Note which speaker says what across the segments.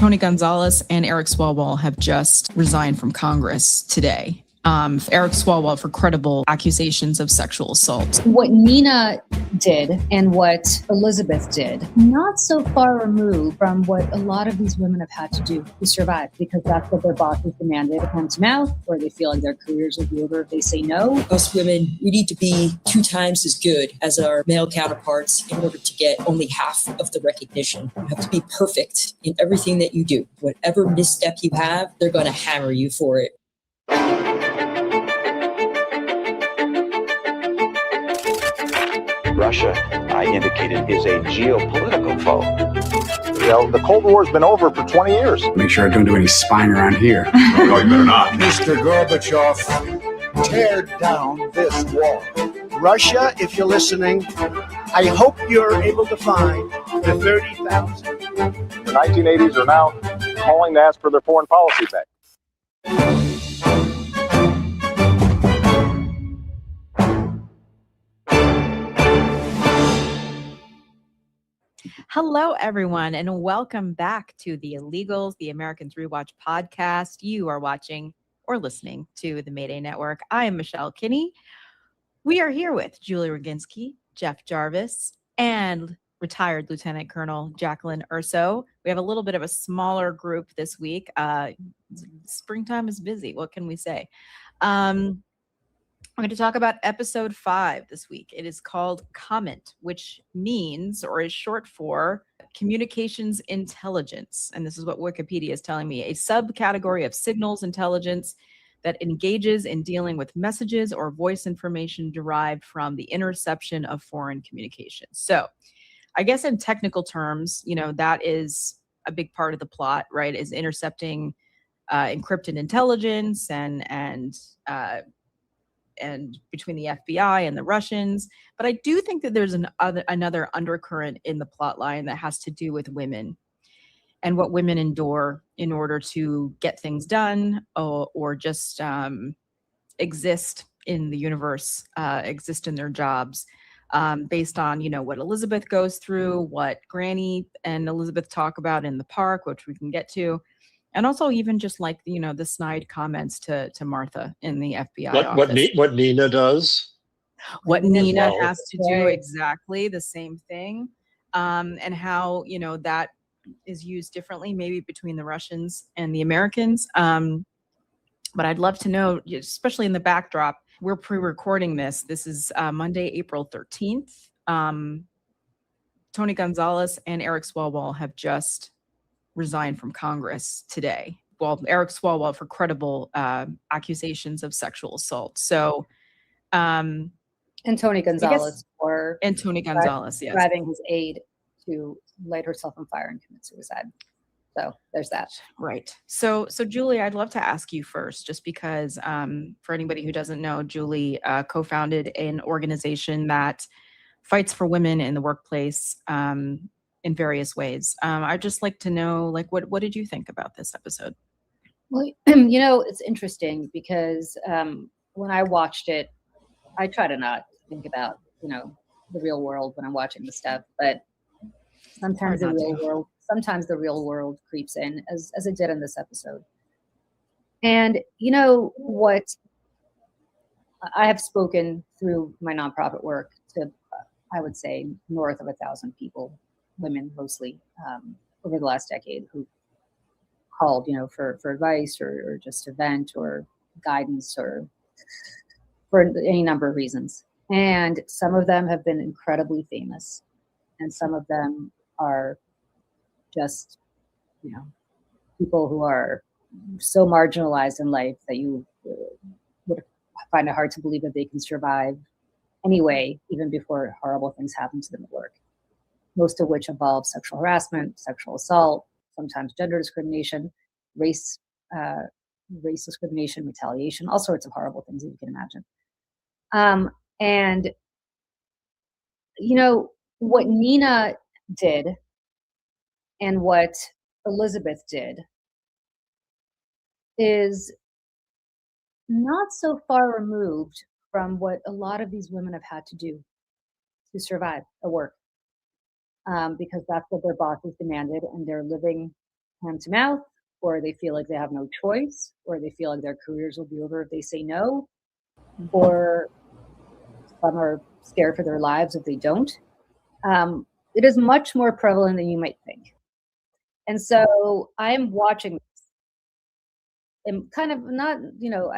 Speaker 1: Tony Gonzalez and Eric Swalwell have just resigned from Congress today. Eric Swalwell for credible accusations of sexual assault.
Speaker 2: What Nina did and what Elizabeth did, not so far removed from what a lot of these women have had to do to survive, because that's what their bosses demanded, hand to mouth, or they feel like their careers will be over if they say no.
Speaker 3: Us women, we need to be 2 times as good as our male counterparts in order to get only half of the recognition. You have to be perfect in everything that you do. Whatever misstep you have, they're going to hammer you for it.
Speaker 4: Russia, I indicated, is a geopolitical foe.
Speaker 5: You know, the Cold War's been over for 20 years.
Speaker 6: Make sure I don't do any spying around here.
Speaker 7: No, you better not.
Speaker 8: Mr. Gorbachev, tear down this wall. Russia, if you're listening, I hope you're able to find the 30,000.
Speaker 5: The 1980s are now calling to ask for their foreign policy back.
Speaker 1: Hello, everyone, and welcome back to The Illegals, the Americans Rewatch Podcast. You are watching or listening to the Mayday Network. I am Michelle Kinney. We are here with Julie Roginsky, Jeff Jarvis, and retired Lieutenant Colonel Jaclyn Urso. We have a little bit of a smaller group this week. Springtime is busy. What can we say? I'm going to talk about episode 5 this week. It is called COMINT, which means or is short for communications intelligence. And this is what Wikipedia is telling me, a subcategory of signals intelligence that engages in dealing with messages or voice information derived from the interception of foreign communications. So I guess in technical terms, you know, that is a big part of the plot, right? Is intercepting encrypted intelligence and between the FBI and the Russians. But I do think that there's another undercurrent in the plot line that has to do with women and what women endure in order to get things done or just exist in the universe, exist in their jobs, based on, you know, what Elizabeth goes through, what Granny and Elizabeth talk about in the park, which we can get to. And also even just like, you know, the snide comments to Martha in the FBI office.
Speaker 7: What Nina does.
Speaker 1: What Nina has to do exactly the same thing. And how, you know, that is used differently, maybe between the Russians and the Americans. But I'd love to know, especially in the backdrop, we're pre-recording this. This is Monday, April 13th. Tony Gonzalez and Eric Swalwell have just resigned from Congress today. Well, Eric Swalwell for credible accusations of sexual assault. So,
Speaker 2: and Tony Gonzalez
Speaker 1: yes,
Speaker 2: driving his aide to light herself on fire and commit suicide. So there's that.
Speaker 1: Right. So Julie, I'd love to ask you first, just because for anybody who doesn't know, Julie co-founded an organization that fights for women in the workplace. In various ways. I'd just like to know, like, what did you think about this episode?
Speaker 2: Well, you know, it's interesting because when I watched it, I try to not think about, you know, the real world when I'm watching the stuff, but sometimes the real world creeps in, as it did in this episode. And you know what? I have spoken through my nonprofit work to, I would say, north of 1,000 people, women mostly, over the last decade, who called, you know, for advice or just to vent or guidance or for any number of reasons. And some of them have been incredibly famous, and some of them are just, you know, people who are so marginalized in life that you would find it hard to believe that they can survive anyway, even before horrible things happen to them at work. Most of which involve sexual harassment, sexual assault, sometimes gender discrimination, race discrimination, retaliation, all sorts of horrible things that you can imagine. And, you know, what Nina did and what Elizabeth did is not so far removed from what a lot of these women have had to do to survive at work. Because that's what their bosses demanded, and they're living hand to mouth, or they feel like they have no choice, or they feel like their careers will be over if they say no, or some are scared for their lives if they don't. It is much more prevalent than you might think. And so I'm watching this and kind of not,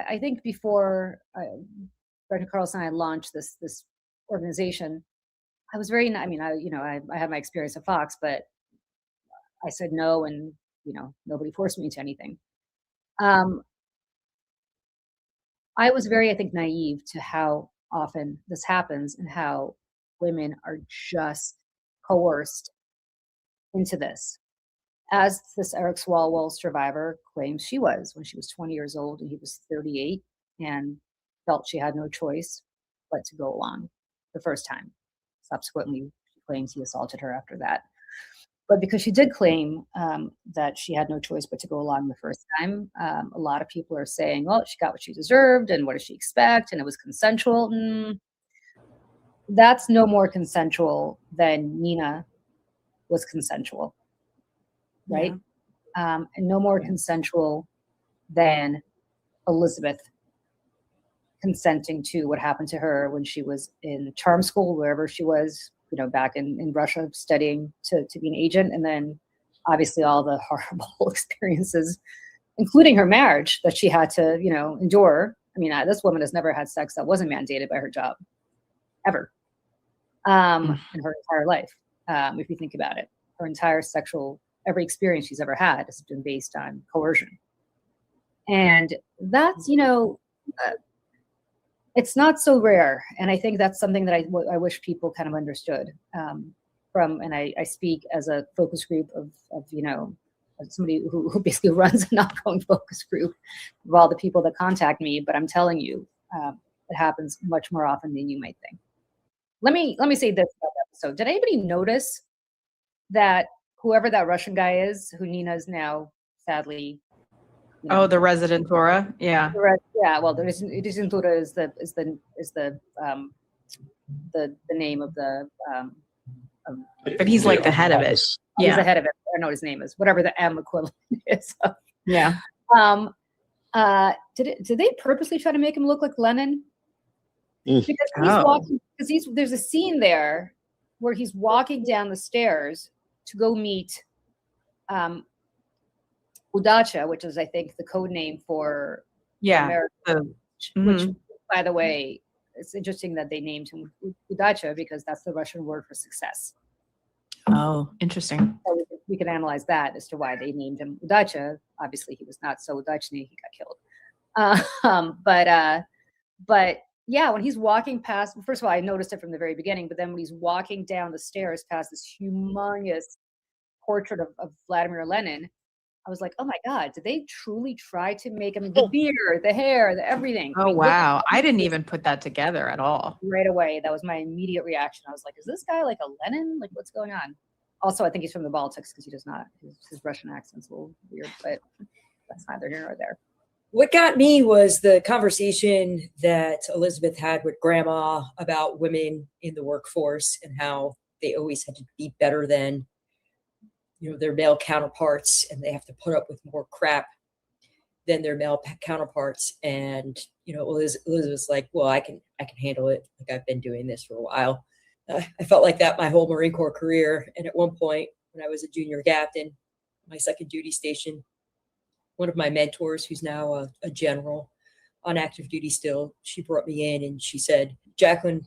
Speaker 2: I think before Brendan Carlson and I launched this organization, I was very, I had my experience at Fox, but I said no, and nobody forced me to anything. I was very, I think, naive to how often this happens and how women are just coerced into this. As this Eric Swalwell survivor claims she was when she was 20 years old and he was 38, and felt she had no choice but to go along the first time. Subsequently, she claims he assaulted her after that. But because she did claim that she had no choice but to go along the first time, a lot of people are saying, well, she got what she deserved, and what does she expect? And it was consensual. That's no more consensual than Nina was consensual, right? Yeah. And no more consensual than Elizabeth consenting to what happened to her when she was in charm school, wherever she was, back in Russia studying to be an agent. And then obviously all the horrible experiences, including her marriage that she had to, endure. I mean, this woman has never had sex that wasn't mandated by her job, ever, in her entire life. If you think about it, her entire every experience she's ever had has been based on coercion. And that's, it's not so rare. And I think that's something that I wish people kind of understood and I speak as a focus group of somebody who basically runs an ongoing focus group of all the people that contact me. But I'm telling you, it happens much more often than you might think. Let me say this about the episode. Did anybody notice that whoever that Russian guy is, who Nina is now sadly,
Speaker 1: the Residentura, yeah.
Speaker 2: Yeah, well, the Residentura is the name of the.
Speaker 1: But he's like the head of it.
Speaker 2: Yeah. He's the head of it. I don't know what his name is. Whatever the M equivalent is.
Speaker 1: Yeah.
Speaker 2: Did they purposely try to make him look like Lenin? Because he's walking. Because there's a scene there where he's walking down the stairs to go meet Udacha, which is, I think, the code name for America, which, by the way, it's interesting that they named him Udacha because that's the Russian word for success.
Speaker 1: Oh, interesting.
Speaker 2: So we can analyze that as to why they named him Udacha. Obviously, he was not so Udachny, he got killed. But yeah, when he's walking past, first of all, I noticed it from the very beginning, but then when he's walking down the stairs past this humongous portrait of Vladimir Lenin, I was like, oh my God, did they truly try to make him the beard, the hair, the everything?
Speaker 1: Oh, wow. I didn't even put that together at all.
Speaker 2: Right away. That was my immediate reaction. I was like, is this guy like a Lenin? Like, what's going on? Also, I think he's from the Baltics because he does not. His Russian accent's a little weird, but that's neither here nor there.
Speaker 3: What got me was the conversation that Elizabeth had with Grandma about women in the workforce and how they always had to be better than their male counterparts, and they have to put up with more crap than their male counterparts. And Elizabeth's like, well, I can handle it. Like, I've been doing this for a while. I felt like that my whole Marine Corps career. And at one point, when I was a junior captain, my second duty station, one of my mentors, who's now a general on active duty still, she brought me in and she said, Jaclyn,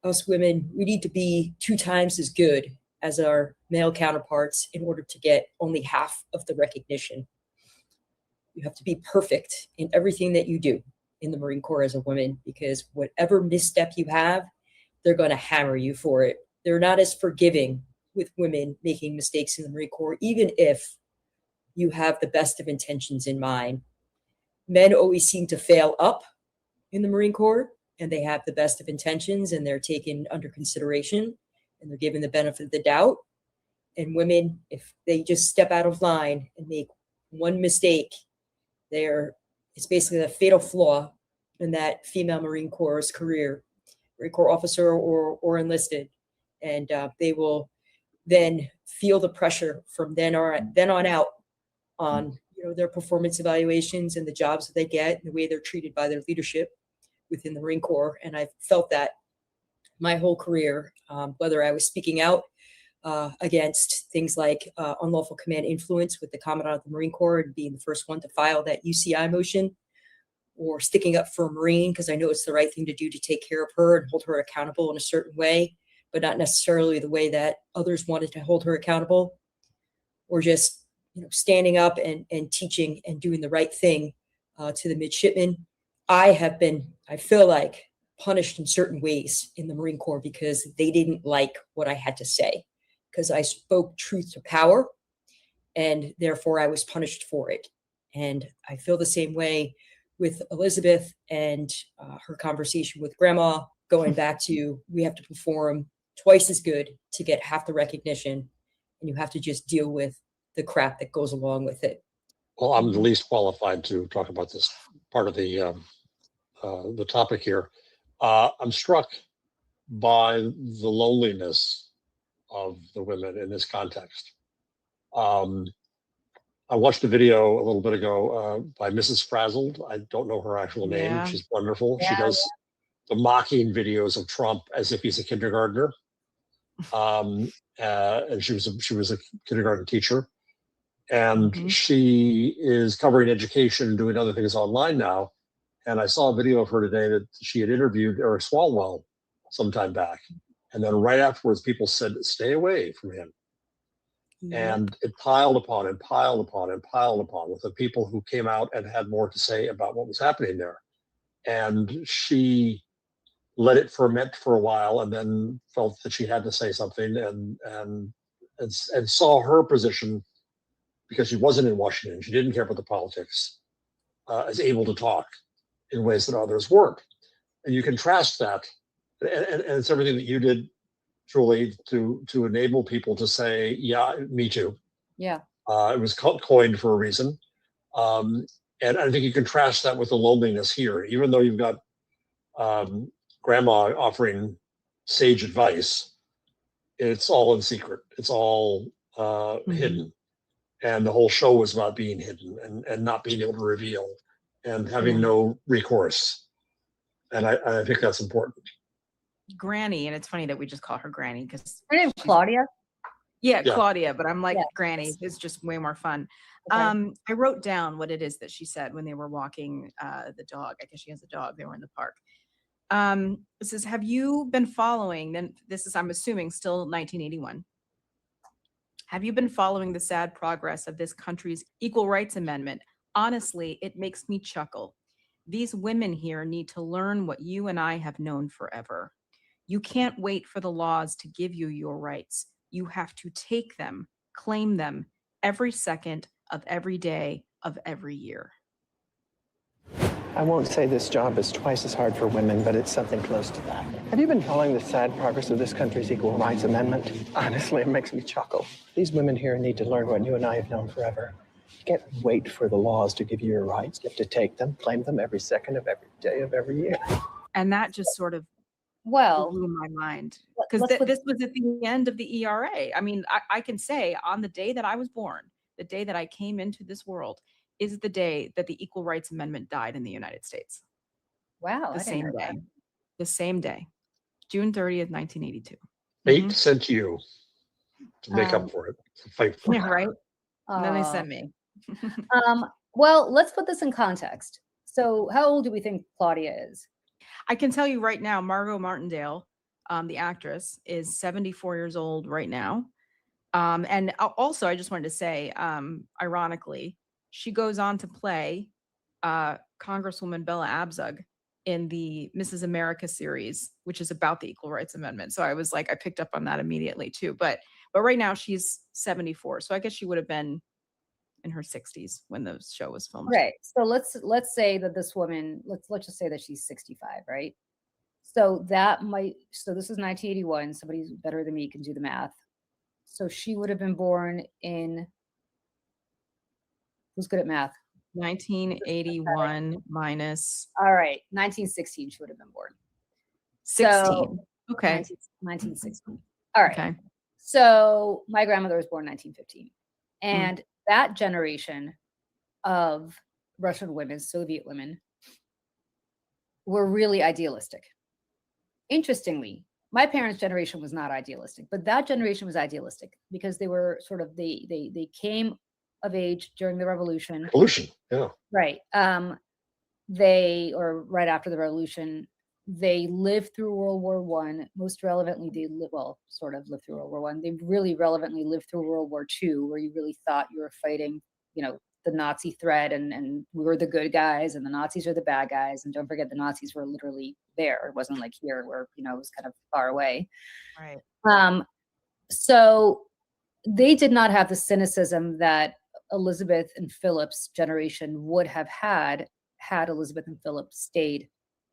Speaker 3: us women, we need to be 2 times as good as our male counterparts in order to get only half of the recognition. You have to be perfect in everything that you do in the Marine Corps as a woman, because whatever misstep you have, they're going to hammer you for it. They're not as forgiving with women making mistakes in the Marine Corps, even if you have the best of intentions in mind. Men always seem to fail up in the Marine Corps, and they have the best of intentions, and they're taken under consideration, and they're given the benefit of the doubt. And women, if they just step out of line and make one mistake, it's basically a fatal flaw in that female Marine Corps' career, Marine Corps officer or enlisted. And they will then feel the pressure from then on out on their performance evaluations and the jobs that they get and the way they're treated by their leadership within the Marine Corps. And I've felt that my whole career, whether I was speaking out against things like unlawful command influence with the Commandant of the Marine Corps and being the first one to file that UCI motion, or sticking up for a Marine because I know it's the right thing to do to take care of her and hold her accountable in a certain way, but not necessarily the way that others wanted to hold her accountable, or just standing up and teaching and doing the right thing to the midshipmen. I feel like, punished in certain ways in the Marine Corps because they didn't like what I had to say, because I spoke truth to power, and therefore I was punished for it. And I feel the same way with Elizabeth and her conversation with Grandma, going back to, we have to perform twice as good to get half the recognition, and you have to just deal with the crap that goes along with it.
Speaker 9: Well, I'm the least qualified to talk about this part of the topic here. I'm struck by the loneliness of the women in this context. I watched a video a little bit ago by Mrs. Frazzled. I don't know her actual name.
Speaker 1: Yeah.
Speaker 9: She's wonderful.
Speaker 2: Yeah,
Speaker 9: She does the mocking videos of Trump as if he's a kindergartner. And she was a kindergarten teacher. And she is covering education and doing other things online now. And I saw a video of her today that she had interviewed Eric Swalwell sometime back. And then right afterwards, people said, stay away from him. And it piled upon and piled upon and piled upon with the people who came out and had more to say about what was happening there. And she let it ferment for a while and then felt that she had to say something and saw her position, because she wasn't in Washington, she didn't care about the politics, as able to talk in ways that others weren't. And you contrast that, and it's everything that you did, Julie, to enable people to say, yeah, me too.
Speaker 2: Yeah.
Speaker 9: It was coined for a reason. And I think you contrast that with the loneliness here. Even though you've got Grandma offering sage advice, it's all in secret. It's all hidden. And the whole show was about being hidden and not being able to reveal and having no recourse. And I think that's important.
Speaker 1: Granny, and it's funny that we just call her Granny because
Speaker 2: Her name's Claudia.
Speaker 1: Yeah,
Speaker 9: Yeah.
Speaker 1: Claudia, but I'm like
Speaker 2: Yeah.
Speaker 1: Granny. It's just way more fun.
Speaker 2: Okay.
Speaker 1: I wrote down what it is that she said when they were walking the dog. I guess she has a dog. They were in the park. It says, have you been following, then this is, I'm assuming, still 1981. Have you been following the sad progress of this country's Equal Rights Amendment? Honestly, it makes me chuckle. These women here need to learn what you and I have known forever. You can't wait for the laws to give you your rights. You have to take them, claim them every second of every day of every year.
Speaker 10: I won't say this job is twice as hard for women, but it's something close to that. Have you been following the sad progress of this country's Equal Rights Amendment? Honestly, it makes me chuckle. These women here need to learn what you and I have known forever. You can't wait for the laws to give you your rights. You have to take them, claim them every second of every day of every year.
Speaker 1: And that just sort of
Speaker 2: Well,
Speaker 1: blew my mind,
Speaker 2: Let-
Speaker 1: because
Speaker 2: let's put-
Speaker 1: this was at the end of the ERA. I mean, I can say on the day that I was born, the day that I came into this world, is the day that the Equal Rights Amendment died in the United States.
Speaker 2: wow.
Speaker 1: The
Speaker 2: I didn't
Speaker 1: same
Speaker 2: know
Speaker 1: day.
Speaker 2: that.
Speaker 1: The same day. June 30th, 1982.
Speaker 9: Fate sent you to make up for it, to fight for it.
Speaker 1: Yeah, right? And then they
Speaker 2: Aw.
Speaker 1: sent me.
Speaker 2: Well, let's put this in context. So how old do we think Claudia is?
Speaker 1: I can tell you right now, Margot Martindale, the actress, is 74 years old right now. And also, I just wanted to say, ironically, she goes on to play Congresswoman Bella Abzug in the Mrs. America series, which is about the Equal Rights Amendment. So I was like, I picked up on that immediately too. But right now she's 74. So I guess she would have been in her 60s when the show was filmed.
Speaker 2: Right. So let's say that this woman, let's just say that she's 65, right? So this is 1981. Somebody better than me can do the math. So she would have been born in, who's good at math?
Speaker 1: 1981 minus
Speaker 2: All right, 1916 she would have been born.
Speaker 1: 16.
Speaker 2: So,
Speaker 1: Okay.
Speaker 2: 1916. All right.
Speaker 1: Okay.
Speaker 2: So my grandmother was born 1915. And that generation of Russian women, Soviet women, were really idealistic. Interestingly, my parents' generation was not idealistic, but that generation was idealistic because they were sort of they came of age during the revolution.
Speaker 9: Revolution, yeah.
Speaker 2: Right. Or right after the revolution, they lived through World War One. Most relevantly, sort of lived through World War One. They really relevantly lived through World War Two, where you really thought you were fighting, the Nazi threat, and we were the good guys and the Nazis are the bad guys. And don't forget, the Nazis were literally there. It wasn't like here where, it was kind of far away.
Speaker 1: Right.
Speaker 2: So they did not have the cynicism that Elizabeth and Philip's generation would have had Elizabeth and Philip stayed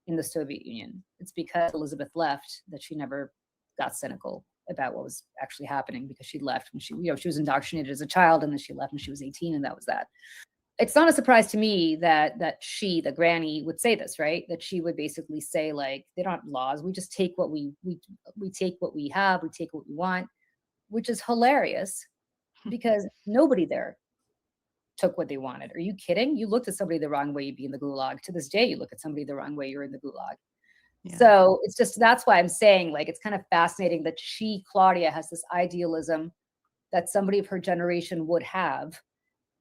Speaker 2: in the Soviet Union. It's because Elizabeth left that she never got cynical about what was actually happening, because she left when she was indoctrinated as a child, and then she left when she was 18, and that was that. It's not a surprise to me that she, the granny, would say this, right? That she would basically say, like, they don't have laws. We just take what we take what we have, we take what we want, which is hilarious because nobody there took what they wanted. Are you kidding? You looked at somebody the wrong way, you'd be in the gulag. To this day, you look at somebody the wrong way, you're in the gulag. Yeah. So it's just, that's why I'm saying, like, it's kind of fascinating that Claudia, has this idealism that somebody of her generation would have,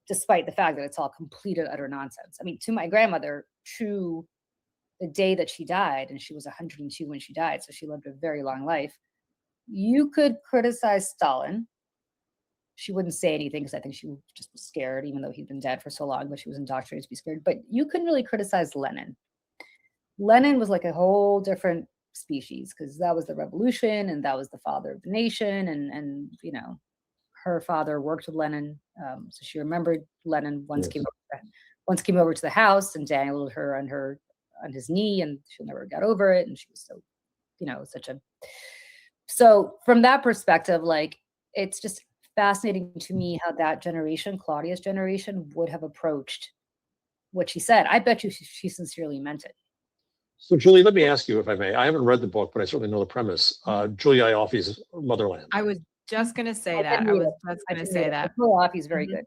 Speaker 2: despite the fact that it's all complete and utter nonsense. I mean, to my grandmother, to the day that she died, and she was 102 when she died, so she lived a very long life. You could criticize Stalin. She wouldn't say anything because I think she just was scared, even though he'd been dead for so long, but she was indoctrinated to be scared. But you couldn't really criticize Lenin. Lenin was like a whole different species, because that was the revolution and that was the father of the nation. And her father worked with Lenin. So she remembered Lenin once came over to the house and dangled her on his knee, and she never got over it. And she was so, so from that perspective, like, it's just fascinating to me how that generation, Claudia's generation, would have approached what she said. I bet you she sincerely meant it.
Speaker 9: So, Julie, let me ask you, if I may. I haven't read the book, but I certainly know the premise. Julia Ioffi's Motherland.
Speaker 1: I was just going to say that.
Speaker 2: Ioffi's very good.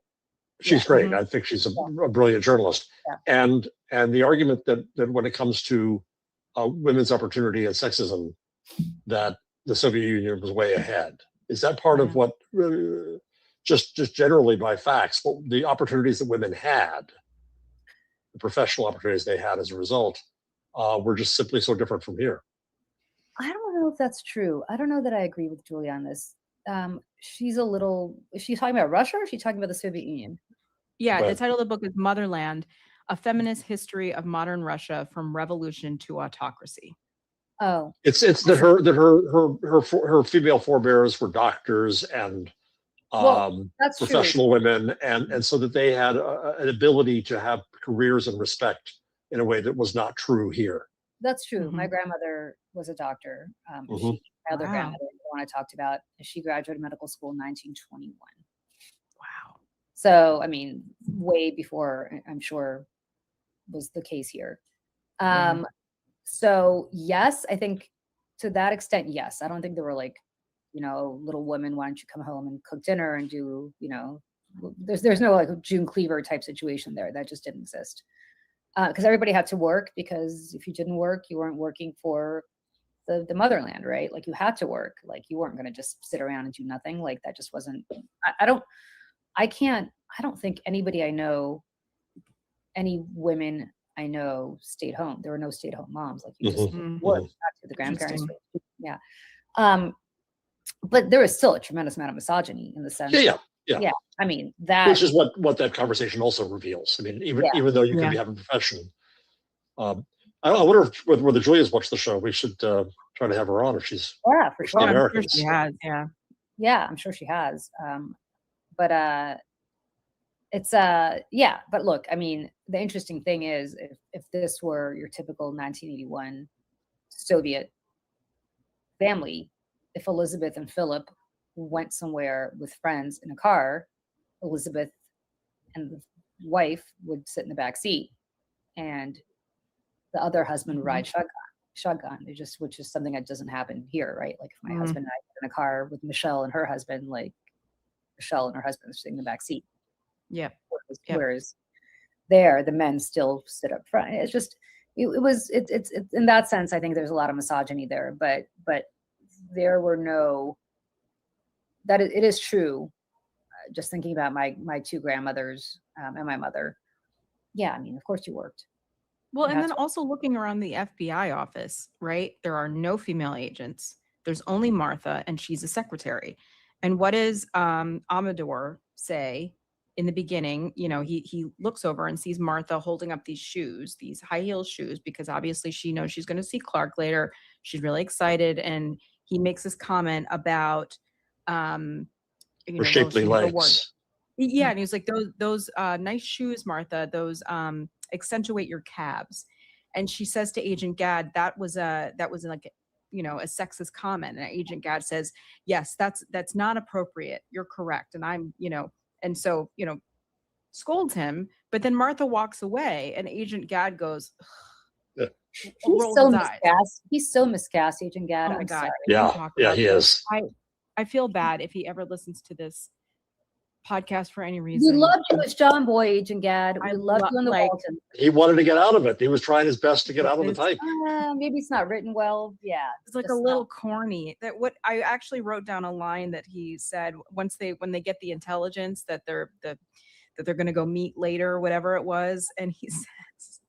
Speaker 9: She's great. I think she's a brilliant journalist. Yeah. And the argument that when it comes to women's opportunity and sexism, that the Soviet Union was way ahead. Is that part of what, just generally by facts, what the opportunities that women had, the professional opportunities they had as a result, were just simply so different from here?
Speaker 2: I don't know if that's true. I don't know that I agree with Julie on this. Is she talking about Russia, or is she talking about the Soviet Union?
Speaker 1: Yeah, the title of the book is Motherland, A Feminist History of Modern Russia from Revolution to Autocracy.
Speaker 2: Oh,
Speaker 9: it's that her female forebears were doctors and
Speaker 2: that's
Speaker 9: professional women, and so that they had an ability to have careers and respect in a way that was not true here.
Speaker 2: That's true. My grandmother was a doctor. My other grandmother, the one I talked about, she graduated medical school in 1921.
Speaker 1: Wow.
Speaker 2: So, I mean, way before, I'm sure, was the case here. So, yes, I think to that extent, yes. I don't think there were like, little women, why don't you come home and cook dinner and do, there's no like June Cleaver type situation there. That just didn't exist. Because everybody had to work, because if you didn't work, you weren't working for the motherland, right? Like, you had to work. Like, you weren't going to just sit around and do nothing. Like, that just wasn't, I don't think anybody I know, any women I know, stayed home. There were no stay-at-home moms. Like, you just worked back to the grandparents. Yeah. But there was still a tremendous amount of misogyny in the sense.
Speaker 9: Yeah.
Speaker 2: I mean, that,
Speaker 9: which is what that conversation also reveals. I mean, even though you can have a profession, I wonder if whether Julia's watched the show. We should try to have her on if she's
Speaker 2: for sure.
Speaker 1: I'm sure she has.
Speaker 2: Yeah, I'm sure she has. But it's But look, I mean, the interesting thing is, if this were your typical 1981 Soviet family, if Elizabeth and Philip went somewhere with friends in a car, Elizabeth and the wife would sit in the back seat, and the other husband would ride shotgun. Which is something that doesn't happen here, right? Like, if my husband and I were in a car with Michelle and her husband, like, Michelle and her husband are sitting in the back seat.
Speaker 1: Yep.
Speaker 2: Whereas there, the men still sit up front. It's just, it's in that sense, I think there's a lot of misogyny there, but there were no, it is true. Just thinking about my two grandmothers and my mother. Yeah, I mean, of course you worked.
Speaker 1: Well, and then also looking around the FBI office, right? There are no female agents. There's only Martha, and she's a secretary. And what does Amador say in the beginning? You know, he looks over and sees Martha holding up these shoes, these high heel shoes, because obviously she knows she's going to see Clark later. She's really excited, and he makes this comment about
Speaker 9: her shapely legs.
Speaker 1: Yeah, and he was like, those nice shoes, Martha. Those accentuate your calves. And she says to Agent Gadd, that was like, you know, a sexist comment. And Agent Gadd says, yes, that's not appropriate. You're correct. And I'm, you know, and so, you know, scolds him. But then Martha walks away, and Agent Gadd goes,
Speaker 2: he's so miscast, Agent Gadd.
Speaker 1: Oh my God.
Speaker 9: Yeah, he is.
Speaker 1: I feel bad if he ever listens to this podcast for any reason.
Speaker 2: We loved you as John Boy, Agent Gadd. We loved you in the Walton.
Speaker 9: He wanted to get out of it. He was trying his best to get out of the type.
Speaker 2: Maybe it's not written well. Yeah,
Speaker 1: it's like a little corny. That what I actually wrote down a line that he said when they get the intelligence that they're going to go meet later, or whatever it was, and he says,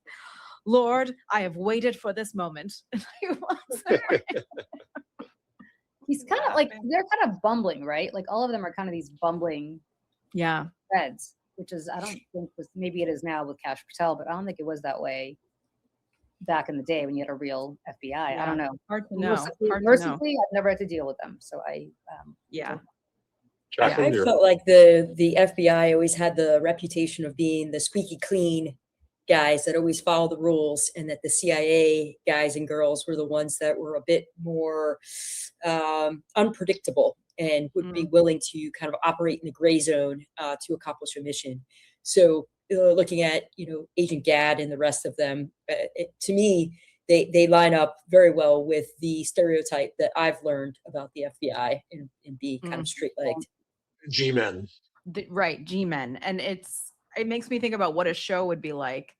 Speaker 1: "Lord, I have waited for this moment."
Speaker 2: He's kind of like, they're kind of bumbling, right? Like all of them are kind of these bumbling feds, which is, I don't think maybe it is now with Kash Patel, but I don't think it was that way back in the day when you had a real FBI. Yeah. I don't know.
Speaker 1: Hard to know.
Speaker 2: Mercifully, I've never had to deal with them. So
Speaker 3: I felt like the FBI always had the reputation of being the squeaky clean guys that always follow the rules, and that the CIA guys and girls were the ones that were a bit more unpredictable and would be willing to kind of operate in the gray zone to accomplish a mission. So looking at, you know, Agent Gadd and the rest of them, to me, they line up very well with the stereotype that I've learned about the FBI and be kind of straight-legged.
Speaker 9: G-men.
Speaker 1: Right, G-men. And it makes me think about what a show would be like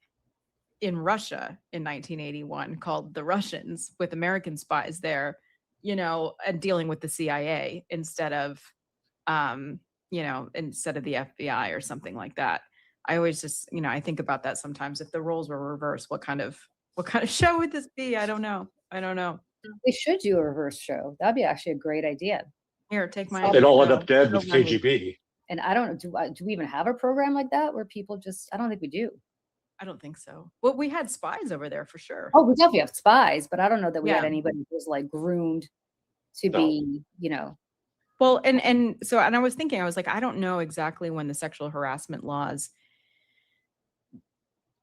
Speaker 1: in Russia in 1981 called The Russians, with American spies there, you know, and dealing with the CIA instead of the FBI or something like that. I always just, you know, I think about that sometimes. If the roles were reversed, what kind of show would this be? I don't know.
Speaker 2: They should do a reverse show. That'd be actually a great idea.
Speaker 1: Here, take my.
Speaker 9: They'd all end up dead with KGB.
Speaker 2: And I don't know, do we even have a program like that where people just, I don't think we do.
Speaker 1: I don't think so. Well, we had spies over there for sure.
Speaker 2: Oh, we definitely have spies, but I don't know that we had anybody who was like groomed to be, you know.
Speaker 1: Well, and I was thinking, I was like, I don't know exactly when the sexual harassment laws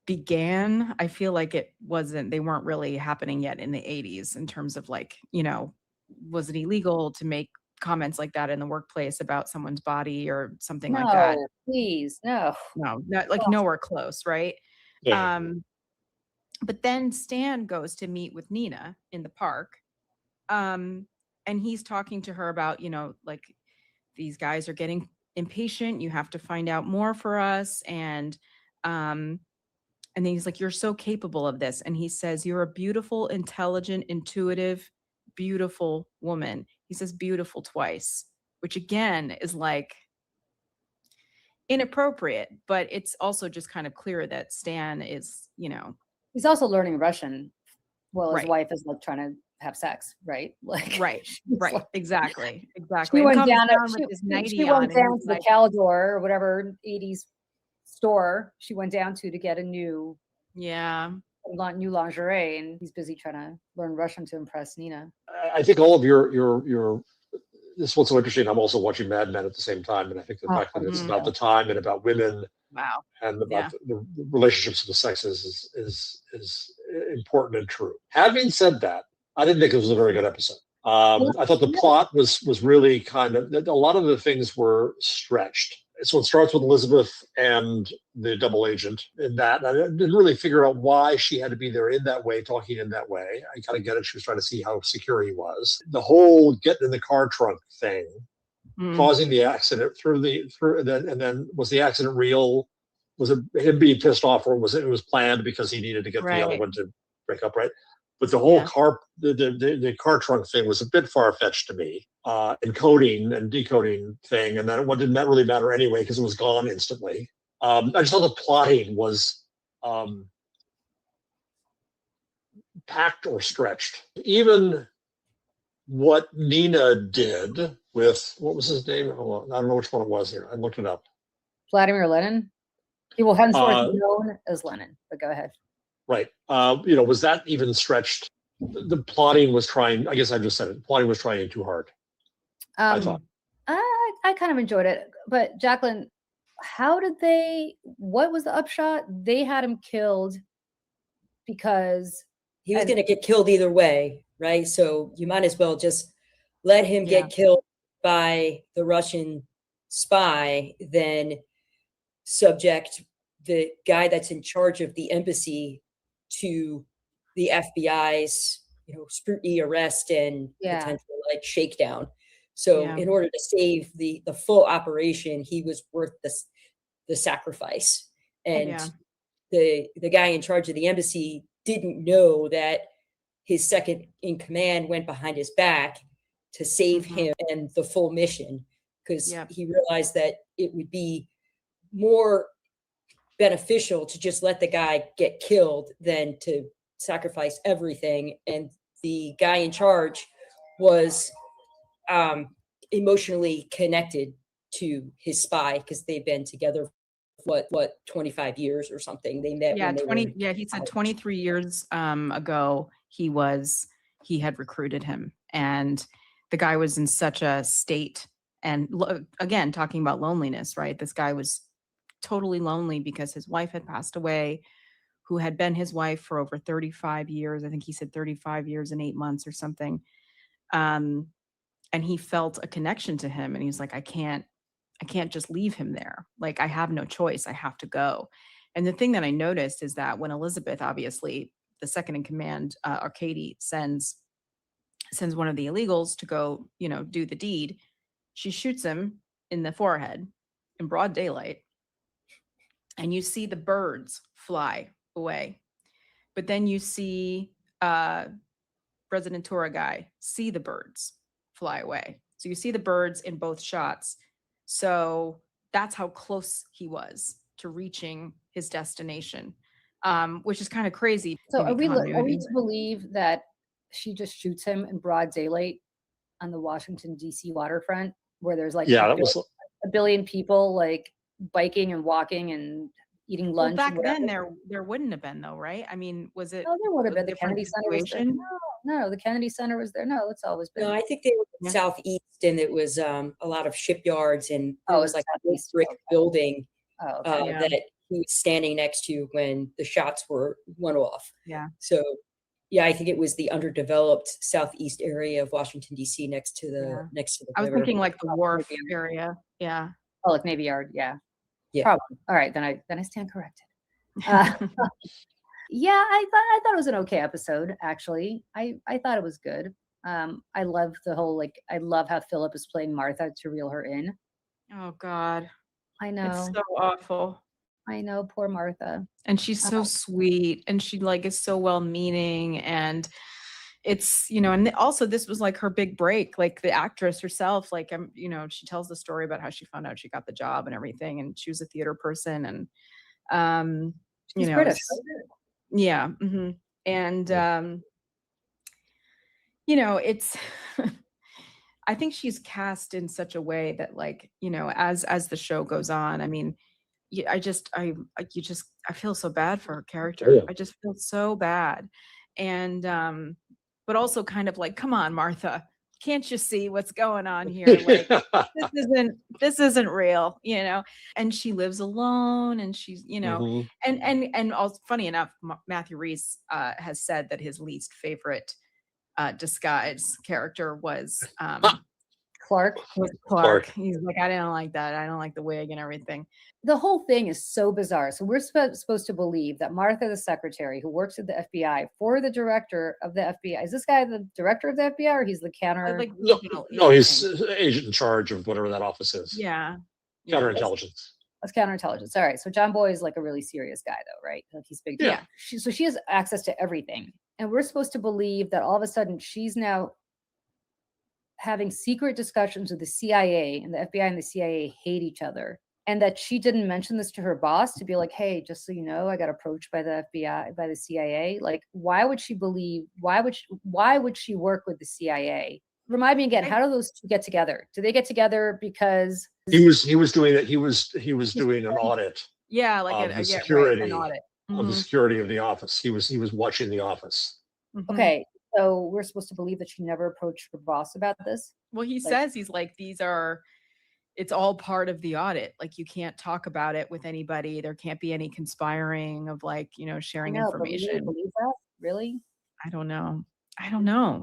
Speaker 1: began. I feel like they weren't really happening yet in the 80s in terms of like, you know, was it illegal to make comments like that in the workplace about someone's body or something like that?
Speaker 2: Please, no,
Speaker 1: not like nowhere close, right? Yeah. But then Stan goes to meet with Nina in the park, and he's talking to her about, you know, like, these guys are getting impatient. You have to find out more for us, and then he's like, "You're so capable of this," and he says, "You're a beautiful, intelligent, intuitive, beautiful woman." He says beautiful twice, which again is like inappropriate, but it's also just kind of clear that Stan is, you know,
Speaker 2: he's also learning Russian while his wife is like trying to have sex, right? Like,
Speaker 1: right, exactly.
Speaker 2: She went down to the Caldor or whatever 80s store she went down to get a new lingerie, and he's busy trying to learn Russian to impress Nina.
Speaker 9: I think all of your this one's so interesting. I'm also watching Mad Men at the same time, and I think the fact that it's about the time and about women, and about the relationships of the sexes is important and true. Having said that, I didn't think it was a very good episode. I thought the plot was really kind of, a lot of the things were stretched. So it starts with Elizabeth and the double agent in that. I didn't really figure out why she had to be there in that way, talking in that way. I kind of get it. She was trying to see how secure he was. The whole getting in the car trunk thing causing the accident and then was the accident real? Was it him being pissed off, or was it was planned because he needed to get the other one to break up, right? But the whole car, the car trunk thing was a bit far-fetched to me, encoding and decoding thing, and then what didn't that really matter anyway because it was gone instantly. I just thought the plotting was packed or stretched. Even what Nina did with, what was his name? Hold on, I don't know which one it was here. I looked it up.
Speaker 2: Vladimir Lenin. He will henceforth be known as Lenin, but go ahead.
Speaker 9: Right. Was that even stretched? The plotting was trying, I guess I just said it, plotting was trying too hard. I thought.
Speaker 2: I kind of enjoyed it. But Jaclyn, what was the upshot? They had him killed because
Speaker 3: he was going to get killed either way, right? So you might as well just let him get killed by the Russian spy, then subject the guy that's in charge of the embassy to the FBI's, scrutiny, arrest, and potential shakedown. So in order to save the full operation, he was worth the sacrifice. And the guy in charge of the embassy didn't know that his second in command went behind his back to save him and the full mission, because he realized that it would be more beneficial to just let the guy get killed than to sacrifice everything. And the guy in charge was emotionally connected to his spy because they've been together what 25 years or something. They met
Speaker 1: he said 23 years ago he had recruited him, and the guy was in such a state, and again talking about loneliness, right? This guy was totally lonely because his wife had passed away, who had been his wife for over 35 years. I think he said 35 years and 8 months or something. And he felt a connection to him, and he was like, I can't just leave him there. Like, I have no choice. I have to go. And the thing that I noticed is that when Elizabeth, obviously the second in command, or Katie, sends one of the illegals to go, do the deed, she shoots him in the forehead in broad daylight. And you see the birds fly away. But then you see President Turagay see the birds fly away. So you see the birds in both shots. So that's how close he was to reaching his destination, which is kind of crazy.
Speaker 2: So are we to believe that she just shoots him in broad daylight on the Washington, D.C. waterfront, where there's a billion people biking and walking and eating lunch?
Speaker 1: Well, back then there wouldn't have been, though, right? I mean, was it?
Speaker 2: No, there would have been. The Kennedy Center was there. No, the Kennedy Center was there. No, it's always been.
Speaker 3: No, I think they were southeast, and it was a lot of shipyards, and it was like a brick building that he was standing next to when the shots went off.
Speaker 1: Yeah.
Speaker 3: So, I think it was the underdeveloped southeast area of Washington, D.C. next to the
Speaker 1: I was
Speaker 3: river.
Speaker 1: thinking like the wharf area. Yeah.
Speaker 2: Oh, like Navy Yard. Yeah.
Speaker 3: Yeah.
Speaker 2: Probably. All right, then I stand corrected. Yeah, I thought it was an okay episode, actually. I thought it was good. I love the whole I love how Philip is playing Martha to reel her in.
Speaker 1: Oh God.
Speaker 2: I know.
Speaker 1: It's so awful.
Speaker 2: I know, poor Martha.
Speaker 1: And she's so sweet, and she is so well-meaning, and it's, and also this was her big break, the actress herself, she tells the story about how she found out she got the job and everything, and she was a theater person, and
Speaker 2: she's British.
Speaker 1: Yeah. Mm-hmm. And it's I think she's cast in such a way that as the show goes on, I mean, I feel so bad for her character. I just feel so bad. And but also kind of come on, Martha, can't you see what's going on here? This isn't real, and she lives alone, and she's, and also, funny enough, Matthew Rhys has said that his least favorite disguise character was
Speaker 2: Clark.
Speaker 1: Clark. He's like, I didn't like that. I don't like the wig and everything.
Speaker 2: The whole thing is so bizarre. So we're supposed to believe that Martha, the secretary who works at the FBI for the director of the FBI, is this guy the director of the FBI or he's the counter?
Speaker 1: Like,
Speaker 9: No, he's agent in charge of whatever that office is.
Speaker 1: Yeah.
Speaker 9: Counterintelligence.
Speaker 2: That's counterintelligence. All right. So John Boy is like a really serious guy, though, right? Like he's big.
Speaker 1: Yeah.
Speaker 2: So she has access to everything. And we're supposed to believe that all of a sudden she's now having secret discussions with the CIA, and the FBI and the CIA hate each other. And that she didn't mention this to her boss to be like, hey, just so you know, I got approached by the FBI, by the CIA. Like, why would she work with the CIA? Remind me again, how do those two get together? Do they get together because
Speaker 9: he was doing it? He was doing an audit.
Speaker 1: Yeah, like
Speaker 9: the security
Speaker 1: an audit
Speaker 9: of the security of the office. He was watching the office.
Speaker 2: Okay, so we're supposed to believe that she never approached her boss about this?
Speaker 1: Well, he says he's like, it's all part of the audit. Like, you can't talk about it with anybody. There can't be any conspiring of like, sharing information.
Speaker 2: But you really believe that? Really?
Speaker 1: I don't know.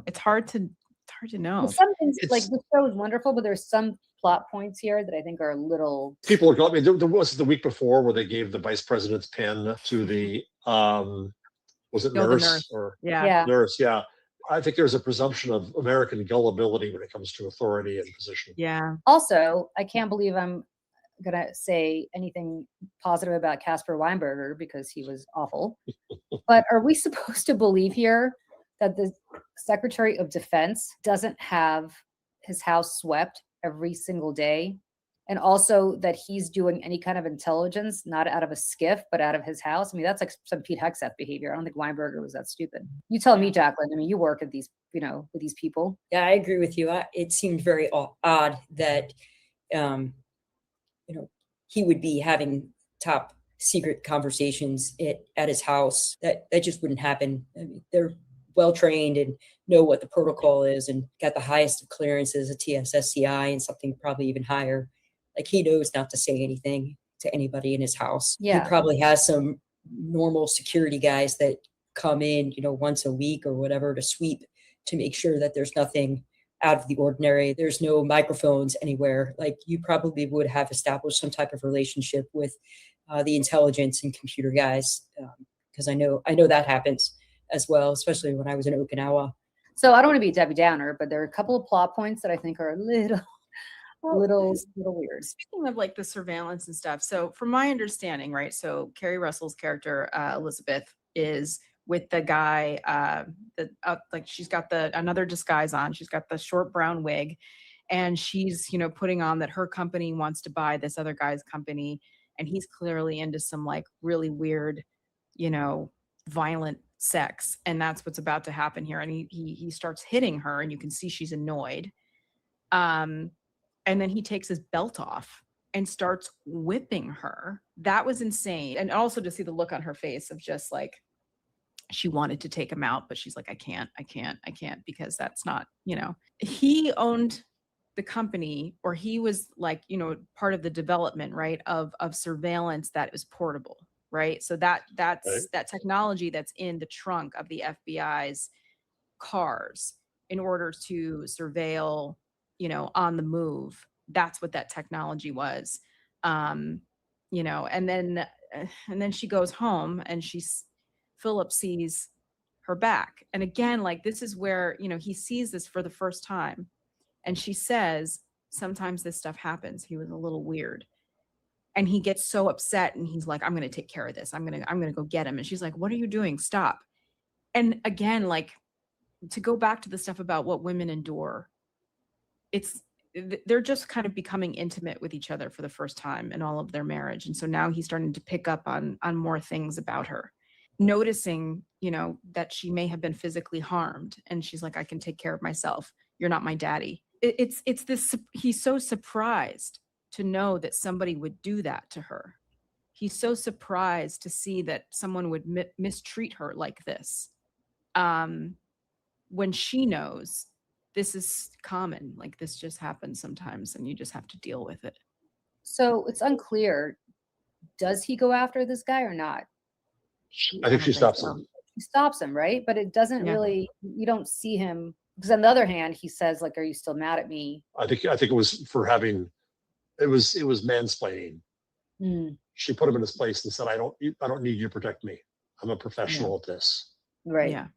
Speaker 1: It's hard to know.
Speaker 2: Well, some things like the show is wonderful, but there's some plot points here that I think are a little.
Speaker 9: People are. I mean, there was the week before where they gave the vice president's pen to the was it nurse or nurse? Yeah. I think there's a presumption of American gullibility when it comes to authority and position.
Speaker 1: Yeah.
Speaker 2: Also, I can't believe I'm gonna say anything positive about Caspar Weinberger because he was awful. But are we supposed to believe here that the Secretary of Defense doesn't have his house swept every single day? And also that he's doing any kind of intelligence, not out of a skiff, but out of his house. I mean, that's like some Pete Hegseth behavior. I don't think Weinberger was that stupid. You tell me, Jaclyn. I mean, you work at these, with these people.
Speaker 3: Yeah, I agree with you. It seemed very odd that, he would be having top secret conversations at his house. That just wouldn't happen. I mean, they're well trained and know what the protocol is and got the highest of clearances, a TSSCI, and something probably even higher. Like, he knows not to say anything to anybody in his house.
Speaker 2: Yeah.
Speaker 3: He probably has some normal security guys that come in, once a week or whatever to sweep to make sure that there's nothing out of the ordinary. There's no microphones anywhere. Like, you probably would have established some type of relationship with the intelligence and computer guys, because I know that happens as well, especially when I was in Okinawa.
Speaker 2: So I don't want to be Debbie Downer, but there are a couple of plot points that I think are a little weird.
Speaker 1: Speaking of like the surveillance and stuff, so from my understanding, right, so Kerry Russell's character Elizabeth is with the guy like she's got another disguise on. She's got the short brown wig, and she's putting on that her company wants to buy this other guy's company, and he's clearly into some like really weird violent sex, and that's what's about to happen here. And he starts hitting her, and you can see she's annoyed. And then he takes his belt off and starts whipping her. That was insane. And also to see the look on her face of just like, she wanted to take him out, but she's like, I can't, because that's not, he owned the company, or he was like, part of the development, right, of surveillance that is portable, right? So that's that technology that's in the trunk of the FBI's cars in order to surveil, on the move. That's what that technology was. And then she goes home, and Philip sees her back. And again, like, this is where, he sees this for the first time. And she says, sometimes this stuff happens. He was a little weird. And he gets so upset, and he's like, I'm going to take care of this. I'm going to go get him. And she's like, what are you doing? Stop. And again, like, to go back to the stuff about what women endure, they're just kind of becoming intimate with each other for the first time in all of their marriage. And so now he's starting to pick up on more things about her, noticing, that she may have been physically harmed. And she's like, I can take care of myself. You're not my daddy. It's this, he's so surprised to know that somebody would do that to her. He's so surprised to see that someone would mistreat her like this. When she knows this is common, like, this just happens sometimes, and you just have to deal with it.
Speaker 2: So it's unclear, does he go after this guy or not?
Speaker 9: I think she stops him.
Speaker 2: She stops him, right? But it doesn't really, you don't see him Because on the other hand, he says, like, are you still mad at me?
Speaker 9: I think it was for having, it was mansplaining. She put him in his place and said, I don't need you to protect me. I'm a professional at this.
Speaker 2: Right.
Speaker 1: Yeah.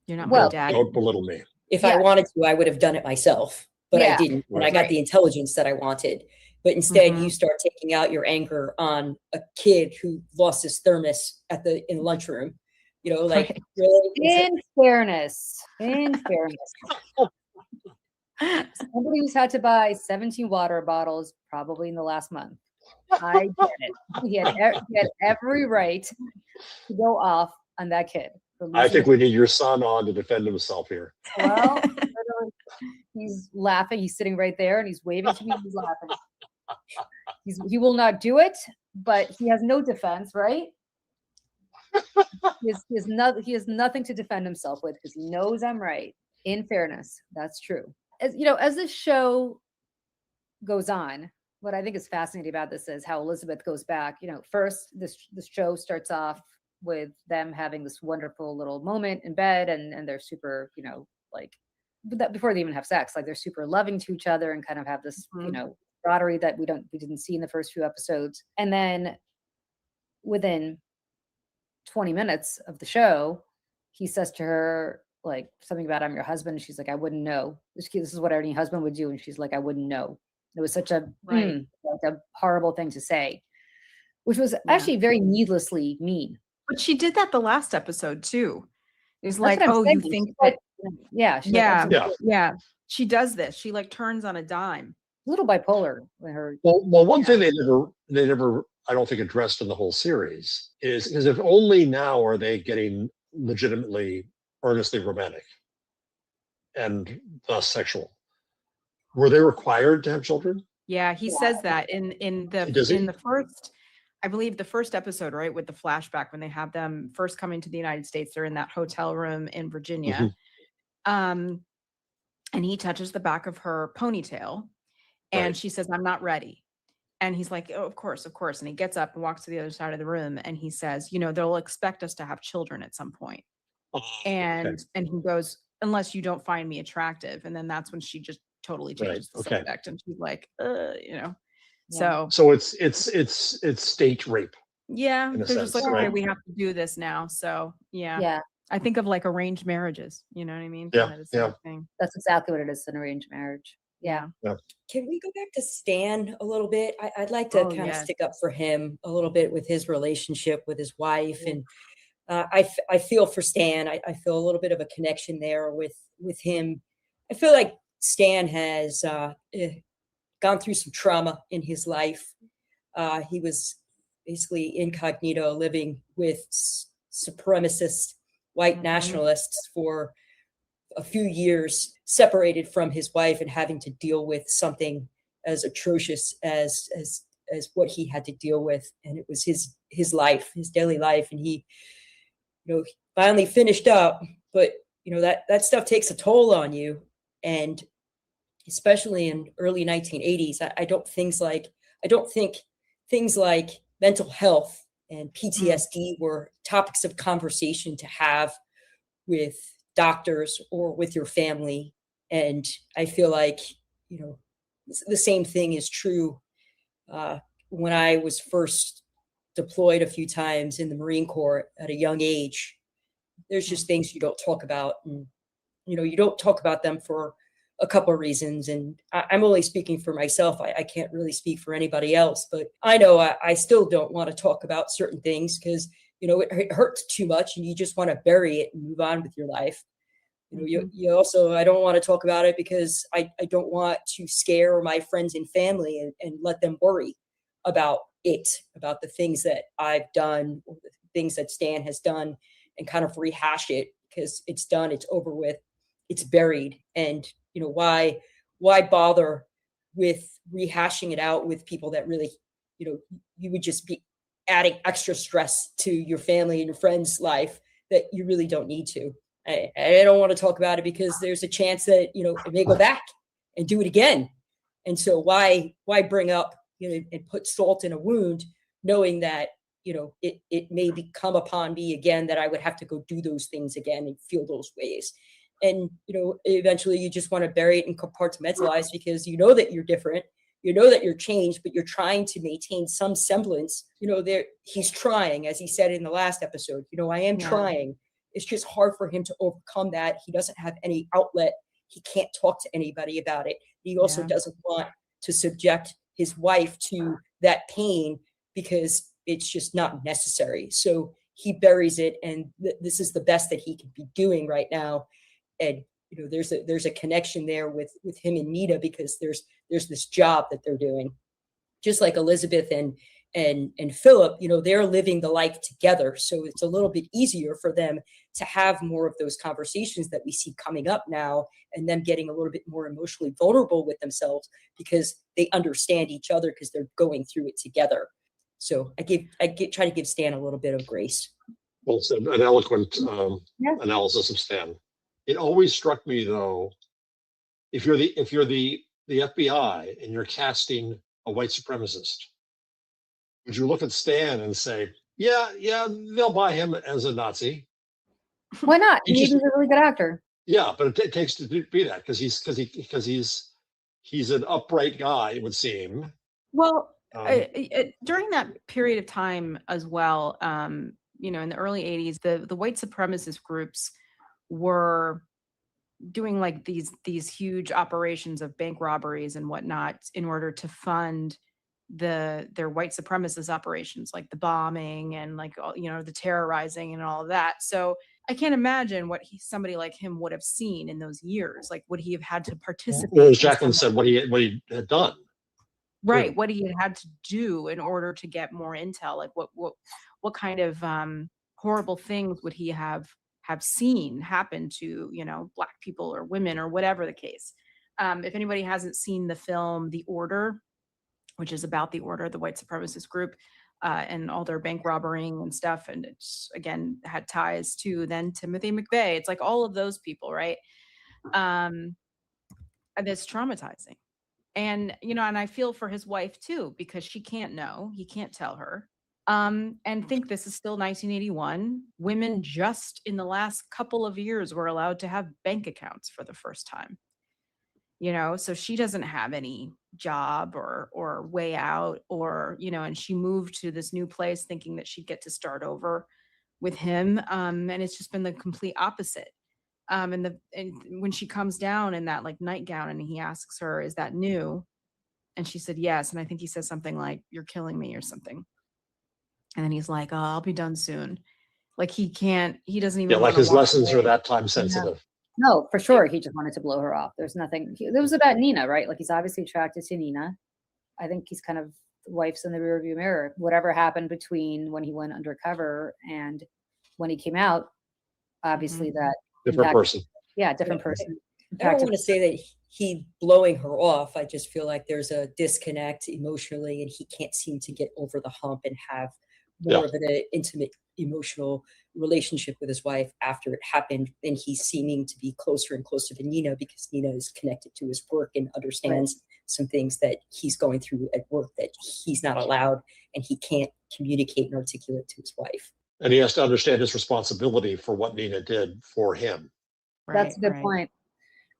Speaker 1: You're not my dad.
Speaker 9: Don't belittle me.
Speaker 3: If I wanted to, I would have done it myself, but I didn't. And I got the intelligence that I wanted. But instead, you start taking out your anger on a kid who lost his thermos in the lunchroom. You know, like really.
Speaker 2: In fairness, somebody who's had to buy 17 water bottles probably in the last month. I get it. He had every right to go off on that kid.
Speaker 9: I think we need your son on to defend himself here.
Speaker 2: Well, he's laughing. He's sitting right there and he's waving to me. He's laughing. He will not do it, but he has no defense, right? He has nothing to defend himself with because he knows I'm right. In fairness, that's true. As you know, as this show goes on, what I think is fascinating about this is how Elizabeth goes back. You know, first this show starts off with them having this wonderful little moment in bed, and they're super, you know, like that before they even have sex, like they're super loving to each other and kind of have this, you know, camaraderie that we didn't see in the first few episodes. And then within 20 minutes of the show, he says to her like something about, I'm your husband. And she's like, I wouldn't know. This is what any husband would do. And she's like, I wouldn't know. It was such a like a horrible thing to say, which was actually very needlessly mean.
Speaker 1: But she did that the last episode too. It's like, oh, you think that? Yeah. She does this. She like turns on a dime.
Speaker 2: A little bipolar with her.
Speaker 9: Well, one thing they never, I don't think, addressed in the whole series is because if only now are they getting legitimately, earnestly romantic and thus sexual. Were they required to have children?
Speaker 1: Yeah, he says that in the first, I believe the first episode, right, with the flashback when they have them first coming to the United States. They're in that hotel room in Virginia, and he touches the back of her ponytail, and she says, "I'm not ready." And he's like, "Oh, of course." And he gets up and walks to the other side of the room, and he says, "You know, they'll expect us to have children at some point." And he goes, "Unless you don't find me attractive." And then that's when she just totally changes the subject, and she's like, you know. So
Speaker 9: it's state rape.
Speaker 1: Yeah, they're
Speaker 9: sense,
Speaker 1: just like,
Speaker 9: right?
Speaker 1: okay, we have to do this now. So yeah. I think of like arranged marriages. You know what I mean?
Speaker 9: Yeah,
Speaker 1: That is the thing.
Speaker 2: That's exactly what it is, an arranged marriage. Yeah.
Speaker 3: Can we go back to Stan a little bit? I'd like to kind of stick up for him a little bit with his relationship with his wife. And I feel for Stan. I feel a little bit of a connection there with him. I feel like Stan has gone through some trauma in his life. He was basically incognito living with supremacist white nationalists for a few years, separated from his wife and having to deal with something as atrocious as what he had to deal with. And it was his life, his daily life. And he, you know, finally finished up, but you know, that stuff takes a toll on you. And especially in early 1980s, I don't think things like mental health and PTSD were topics of conversation to have with doctors or with your family. And I feel like, you know, the same thing is true. When I was first deployed a few times in the Marine Corps at a young age, there's just things you don't talk about. And, you know, you don't talk about them for a couple of reasons. And I'm only speaking for myself. I can't really speak for anybody else, but I know I still don't want to talk about certain things because, you know, it hurts too much and you just want to bury it and move on with your life. You know, you also, I don't want to talk about it because I don't want to scare my friends and family and let them worry about it, about the things that I've done, or the things that Stan has done, and kind of rehash it because it's done, it's over with, it's buried. And, you know, why bother with rehashing it out with people that really, you know, you would just be adding extra stress to your family and your friends' life that you really don't need to. I don't want to talk about it because there's a chance that, you know, it may go back and do it again. And so why bring up, you know, and put salt in a wound, knowing that, you know, it may come upon me again, that I would have to go do those things again and feel those ways. And, eventually you just want to bury it and compartmentalize because you know that you're different. You know that you're changed, but you're trying to maintain some semblance. He's trying, as he said in the last episode, I am trying. It's just hard for him to overcome that. He doesn't have any outlet. He can't talk to anybody about it. He also doesn't want to subject his wife to that pain because it's just not necessary. So he buries it, and this is the best that he could be doing right now. And there's a connection there with him and Nina because there's this job that they're doing, just like Elizabeth and Philip. They're living the life together, so it's a little bit easier for them to have more of those conversations that we see coming up now, and them getting a little bit more emotionally vulnerable with themselves because they understand each other because they're going through it together. So I try to give Stan a little bit of grace.
Speaker 9: Well said. An eloquent analysis of Stan. It always struck me though, if you're the FBI and you're casting a white supremacist, would you look at Stan and say, yeah, they'll buy him as a Nazi?
Speaker 2: Why not? He's a really good actor.
Speaker 9: Yeah, but it takes to be that because he's an upright guy, it would seem.
Speaker 1: Well, during that period of time as well, in the early 80s, the white supremacist groups were doing like these huge operations of bank robberies and whatnot in order to fund their white supremacist operations, like the bombing and like the terrorizing and all of that. So I can't imagine what somebody like him would have seen in those years. Like, would he have had to participate?
Speaker 9: Well, as Jaclyn said, what he had done.
Speaker 1: Right, what he had to do in order to get more intel, like what kind of horrible things would he have seen happen to Black people or women or whatever the case. If anybody hasn't seen the film The Order, which is about the Order, the white supremacist group, and all their bank robbering and stuff, and it's again had ties to then Timothy McVeigh. It's like all of those people, right? And it's traumatizing. And, and I feel for his wife too, because she can't know, he can't tell her. And think this is still 1981. Women just in the last couple of years were allowed to have bank accounts for the first time. So she doesn't have any job or way out and she moved to this new place thinking that she'd get to start over with him. And it's just been the complete opposite. And when she comes down in that like nightgown and he asks her, is that new? And she said, yes. And I think he says something like, you're killing me or something. And then he's like, oh, I'll be done soon. Like he doesn't even.
Speaker 9: Yeah, like his lessons are that time sensitive.
Speaker 2: No, for sure. He just wanted to blow her off. There's nothing. It was about Nina, right? Like he's obviously attracted to Nina. I think he's kind of the wife's in the rearview mirror. Whatever happened between when he went undercover and when he came out, obviously that
Speaker 9: different person.
Speaker 2: Yeah, different person.
Speaker 3: I don't want to say that he blowing her off. I just feel like there's a disconnect emotionally, and he can't seem to get over the hump and have more of an intimate emotional relationship with his wife after it happened. And he's seeming to be closer and closer to Nina because Nina is connected to his work and understands some things that he's going through at work that he's not allowed, and he can't communicate and articulate to his wife.
Speaker 9: And he has to understand his responsibility for what Nina did for him.
Speaker 2: That's a good point.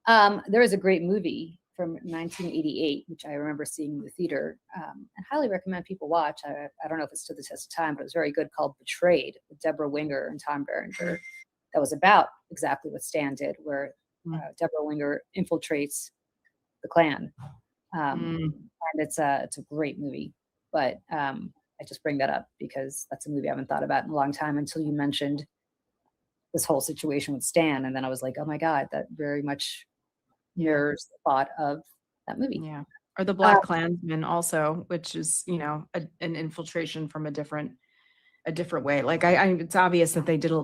Speaker 2: There was a great movie from 1988, which I remember seeing in the theater, and highly recommend people watch. I don't know if it's to the test of time, but it was very good, called Betrayed, with Deborah Winger and Tom Berenger. That was about exactly what Stan did, where Deborah Winger infiltrates the Klan. And it's a great movie. But I just bring that up because that's a movie I haven't thought about in a long time until you mentioned this whole situation with Stan. And then I was like, oh my God, that very much mirrors the thought of that movie.
Speaker 1: Yeah. Or the Black Klansman also, which is, an infiltration from a different way. Like it's obvious that they did, the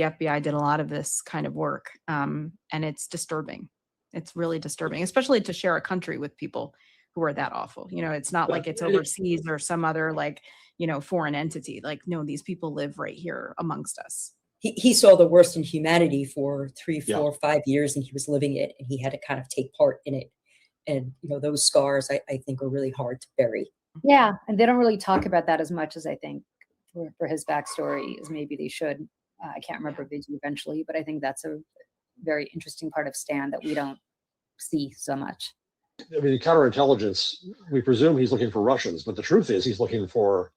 Speaker 1: FBI did a lot of this kind of work. And it's disturbing. It's really disturbing, especially to share a country with people who are that awful. It's not like it's overseas or some other foreign entity. Like, no, these people live right here amongst us.
Speaker 3: He saw the worst in humanity for 3, 4, 5 years, and he was living it, and he had to kind of take part in it. And, those scars, I think, are really hard to bury.
Speaker 2: Yeah. And they don't really talk about that as much as I think for his backstory as maybe they should. I can't remember if they do eventually, but I think that's a very interesting part of Stan that we don't see so much.
Speaker 9: I mean, counterintelligence, we presume he's looking for Russians, but the truth is he's looking for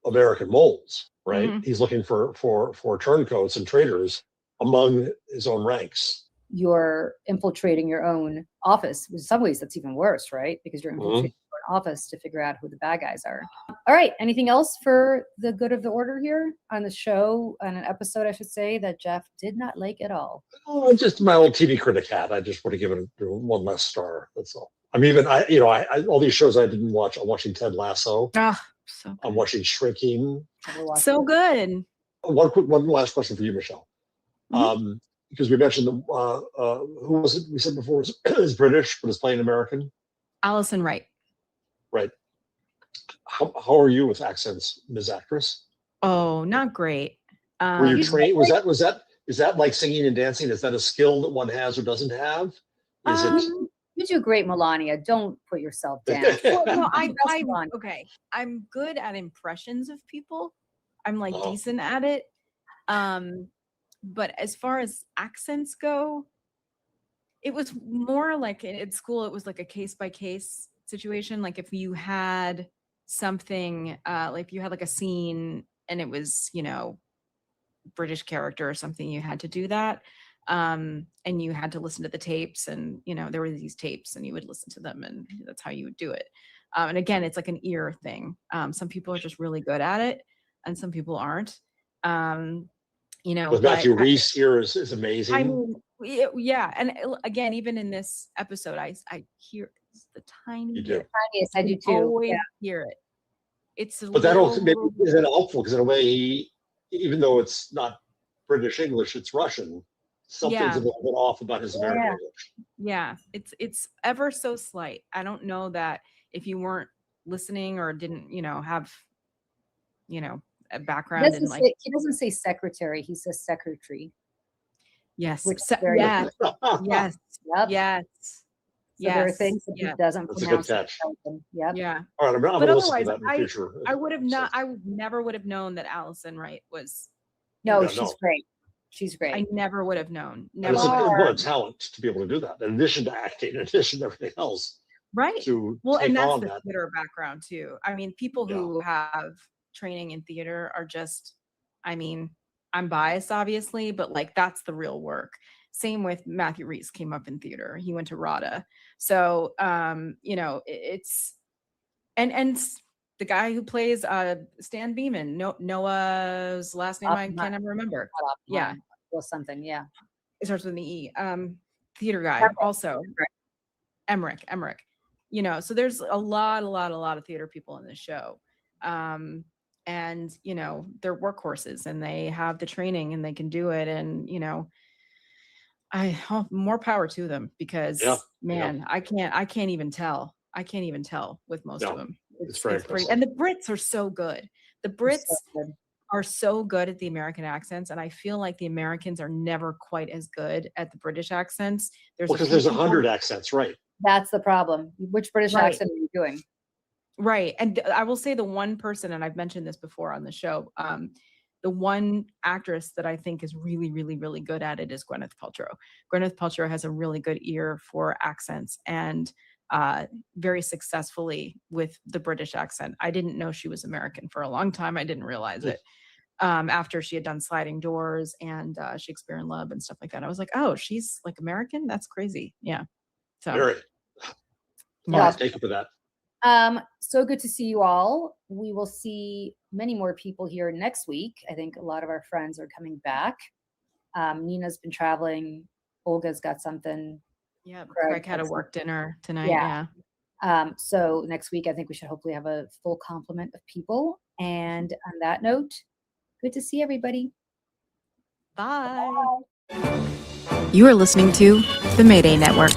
Speaker 9: American moles, right?
Speaker 1: Mm-hmm.
Speaker 9: He's looking for turncoats and traitors among his own ranks.
Speaker 2: You're infiltrating your own office. In some ways, that's even worse, right? Because you're infiltrating your own office to figure out who the bad guys are. All right. Anything else for the good of the order here on the show, on an episode, I should say, that Jeff did not like at all?
Speaker 9: Oh, just my old TV critic hat. I just want to give it one less star. That's all. I mean, I all these shows I didn't watch. I'm watching Ted Lasso. I'm watching Shrinking.
Speaker 1: So good.
Speaker 9: One last question for you, Michelle. Because we mentioned who was it we said before is British but is playing American?
Speaker 1: Allison Wright.
Speaker 9: Right. How are you with accents, Ms. Actress?
Speaker 1: Oh, not great.
Speaker 9: Were you trained? Is that like singing and dancing? Is that a skill that one has or doesn't have? Is it?
Speaker 2: You do great, Melania. Don't put yourself down.
Speaker 1: Well, no, okay. I'm good at impressions of people. I'm like decent at it. But as far as accents go, it was more like at school, it was like a case by case situation. Like if you had something, like if you had like a scene and it was, British character or something, you had to do that. And you had to listen to the tapes and, there were these tapes and you would listen to them and that's how you would do it. And again, it's like an ear thing. Some people are just really good at it and some people aren't.
Speaker 9: With Matthew Reese here is amazing.
Speaker 1: I mean, yeah. And again, even in this episode, I hear the tiniest.
Speaker 2: I do too.
Speaker 1: Always hear it. It's
Speaker 9: but that also maybe isn't helpful because in a way, even though it's not British English, it's Russian. Something's a little bit off about his American English.
Speaker 1: Yeah, it's ever so slight. I don't know that if you weren't listening or didn't, have, a background
Speaker 2: he doesn't say secretary, he says secretary.
Speaker 1: Yes.
Speaker 2: Which
Speaker 1: yes.
Speaker 2: Yes.
Speaker 1: Yep. Yes.
Speaker 2: So there are things that he doesn't pronounce.
Speaker 9: That's a good catch.
Speaker 2: Yep.
Speaker 1: Yeah.
Speaker 9: All right, I'm
Speaker 1: but
Speaker 9: going to listen to that
Speaker 1: otherwise,
Speaker 9: in the future.
Speaker 1: I never would have known that Allison Wright was.
Speaker 2: No, she's great. She's great.
Speaker 1: I never would have known.
Speaker 9: Never. It's a talent to be able to do that. In addition to acting, in addition to everything else.
Speaker 1: Right.
Speaker 9: And
Speaker 1: that's the theater background too. I mean, people who have training in theater are just, I'm biased obviously, but like that's the real work. Same with Matthew Reese, came up in theater. He went to RADA. So, it's, and the guy who plays Stan Beeman, Noah's last name I can't ever remember. Yeah.
Speaker 2: Or something, yeah.
Speaker 1: It starts with an E. Theater guy also. Emmerich. So there's a lot of theater people in this show. And they're workhorses and they have the training and they can do it. And more power to them because I can't even tell with most of them.
Speaker 9: It's very
Speaker 1: pretty, and the Brits are so good. The Brits are so good at the American accents, and I feel like the Americans are never quite as good at the British accents.
Speaker 9: Because there's 100 accents, right?
Speaker 2: That's the problem. Which British accent are you doing?
Speaker 1: Right. And I will say the one person, and I've mentioned this before on the show, the one actress that I think is really, really, really good at it is Gwyneth Paltrow. Gwyneth Paltrow has a really good ear for accents and very successfully with the British accent. I didn't know she was American for a long time. I didn't realize it. After she had done Sliding Doors and Shakespeare in Love and stuff like that. I was like, oh, she's like American? That's crazy. Yeah. So
Speaker 9: very. Thank you for that.
Speaker 2: So good to see you all. We will see many more people here next week. I think a lot of our friends are coming back. Nina's been traveling. Olga's got something.
Speaker 1: Yeah, Craig had a work dinner tonight. Yeah.
Speaker 2: So next week, I think we should hopefully have a full complement of people. And on that note, good to see everybody.
Speaker 1: Bye.
Speaker 11: You are listening to the Mayday Network.